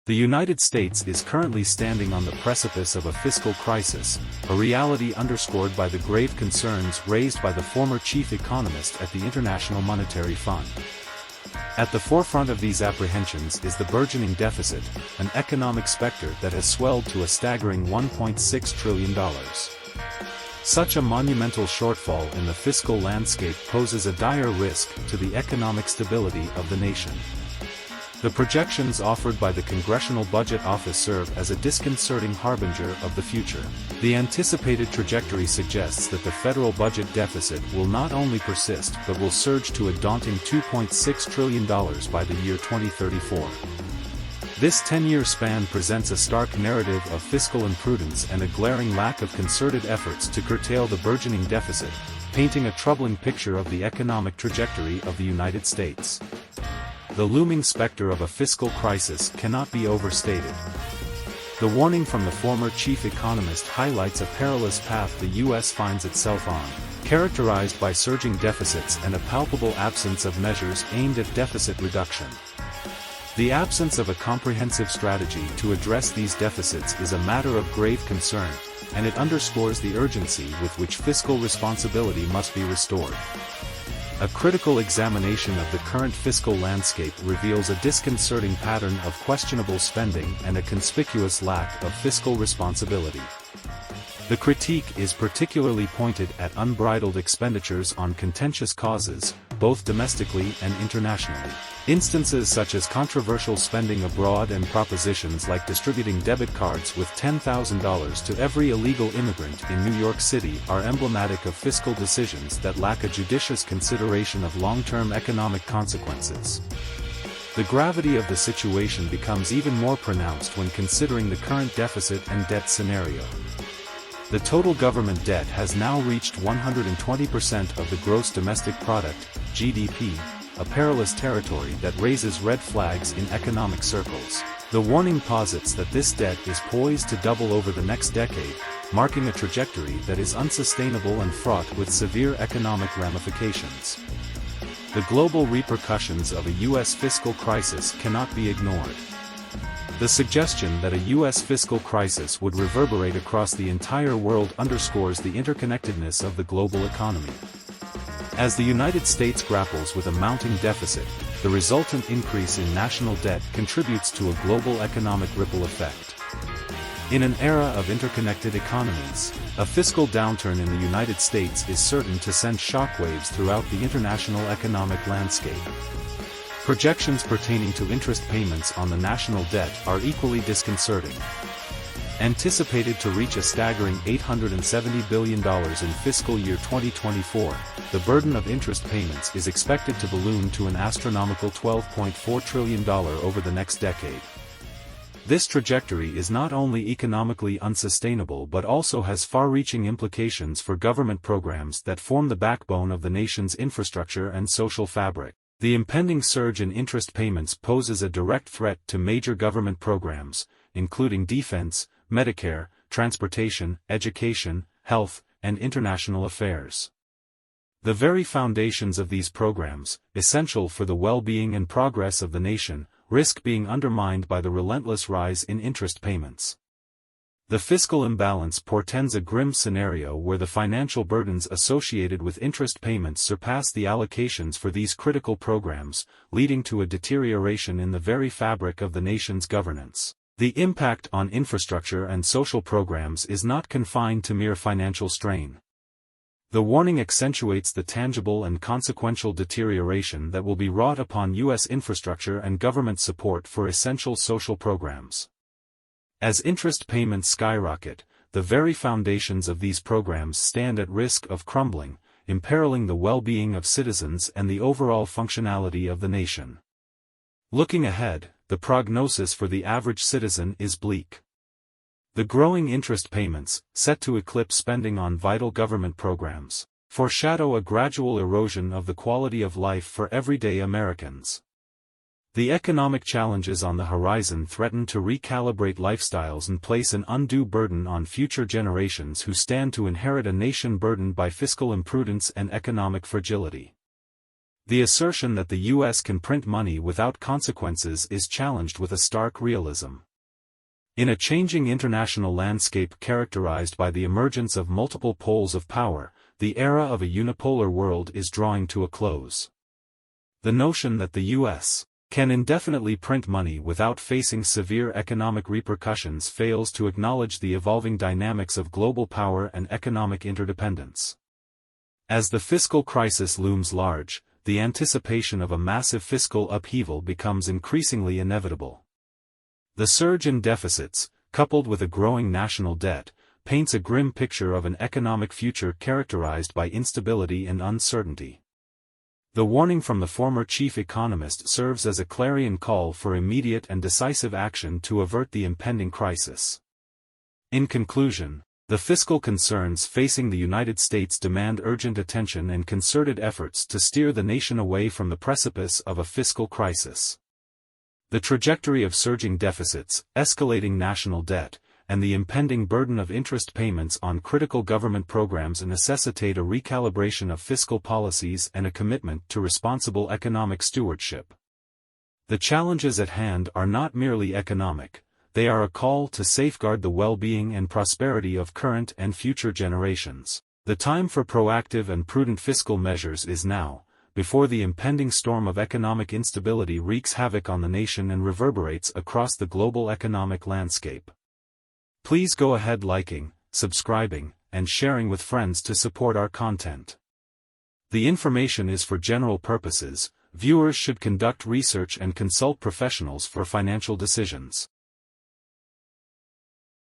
The United States is currently standing on the precipice of a fiscal crisis, a reality underscored by the grave concerns raised by the former chief economist at the International Monetary Fund. At the forefront of these apprehensions is the burgeoning deficit, an economic specter that has swelled to a staggering $1.6 trillion. Such a monumental shortfall in the fiscal landscape poses a dire risk to the economic stability of the nation. The projections offered by the Congressional Budget Office serve as a disconcerting harbinger of the future. The anticipated trajectory suggests that the federal budget deficit will not only persist but will surge to a daunting $2.6 trillion by the year 2034. This 10-year span presents a stark narrative of fiscal imprudence and a glaring lack of concerted efforts to curtail the burgeoning deficit, painting a troubling picture of the economic trajectory of the United States. The looming specter of a fiscal crisis cannot be overstated. The warning from the former chief economist highlights a perilous path the U.S. finds itself on, characterized by surging deficits and a palpable absence of measures aimed at deficit reduction. The absence of a comprehensive strategy to address these deficits is a matter of grave concern, and it underscores the urgency with which fiscal responsibility must be restored. A critical examination of the current fiscal landscape reveals a disconcerting pattern of questionable spending and a conspicuous lack of fiscal responsibility. The critique is particularly pointed at unbridled expenditures on contentious causes, both domestically and internationally. Instances such as controversial spending abroad and propositions like distributing debit cards with $10,000 to every illegal immigrant in New York City are emblematic of fiscal decisions that lack a judicious consideration of long-term economic consequences. The gravity of the situation becomes even more pronounced when considering the current deficit and debt scenario. The total government debt has now reached 120% of the gross domestic product, GDP, a perilous territory that raises red flags in economic circles. The warning posits that this debt is poised to double over the next decade, marking a trajectory that is unsustainable and fraught with severe economic ramifications. The global repercussions of a U.S. fiscal crisis cannot be ignored. The suggestion that a U.S. fiscal crisis would reverberate across the entire world underscores the interconnectedness of the global economy. As the United States grapples with a mounting deficit, the resultant increase in national debt contributes to a global economic ripple effect. In an era of interconnected economies, a fiscal downturn in the United States is certain to send shockwaves throughout the international economic landscape. Projections pertaining to interest payments on the national debt are equally disconcerting. Anticipated to reach a staggering $870 billion in fiscal year 2024, the burden of interest payments is expected to balloon to an astronomical $12.4 trillion over the next decade. This trajectory is not only economically unsustainable but also has far-reaching implications for government programs that form the backbone of the nation's infrastructure and social fabric. The impending surge in interest payments poses a direct threat to major government programs, including defense, Medicare, transportation, education, health, and international affairs. The very foundations of these programs, essential for the well-being and progress of the nation, risk being undermined by the relentless rise in interest payments. The fiscal imbalance portends a grim scenario where the financial burdens associated with interest payments surpass the allocations for these critical programs, leading to a deterioration in the very fabric of the nation's governance. The impact on infrastructure and social programs is not confined to mere financial strain. The warning accentuates the tangible and consequential deterioration that will be wrought upon U.S. infrastructure and government support for essential social programs. As interest payments skyrocket, the very foundations of these programs stand at risk of crumbling, imperiling the well-being of citizens and the overall functionality of the nation. Looking ahead, the prognosis for the average citizen is bleak. The growing interest payments, set to eclipse spending on vital government programs, foreshadow a gradual erosion of the quality of life for everyday Americans. The economic challenges on the horizon threaten to recalibrate lifestyles and place an undue burden on future generations who stand to inherit a nation burdened by fiscal imprudence and economic fragility. The assertion that the U.S. can print money without consequences is challenged with a stark realism. In a changing international landscape characterized by the emergence of multiple poles of power, the era of a unipolar world is drawing to a close. The notion that the U.S. can indefinitely print money without facing severe economic repercussions fails to acknowledge the evolving dynamics of global power and economic interdependence. As the fiscal crisis looms large, the anticipation of a massive fiscal upheaval becomes increasingly inevitable. The surge in deficits, coupled with a growing national debt, paints a grim picture of an economic future characterized by instability and uncertainty. The warning from the former chief economist serves as a clarion call for immediate and decisive action to avert the impending crisis. In conclusion, the fiscal concerns facing the United States demand urgent attention and concerted efforts to steer the nation away from the precipice of a fiscal crisis. The trajectory of surging deficits, escalating national debt, and the impending burden of interest payments on critical government programs necessitate a recalibration of fiscal policies and a commitment to responsible economic stewardship. The challenges at hand are not merely economic, they are a call to safeguard the well-being and prosperity of current and future generations. The time for proactive and prudent fiscal measures is now, before the impending storm of economic instability wreaks havoc on the nation and reverberates across the global economic landscape. Please go ahead liking, subscribing, and sharing with friends to support our content. The information is for general purposes. Viewers should conduct research and consult professionals for financial decisions.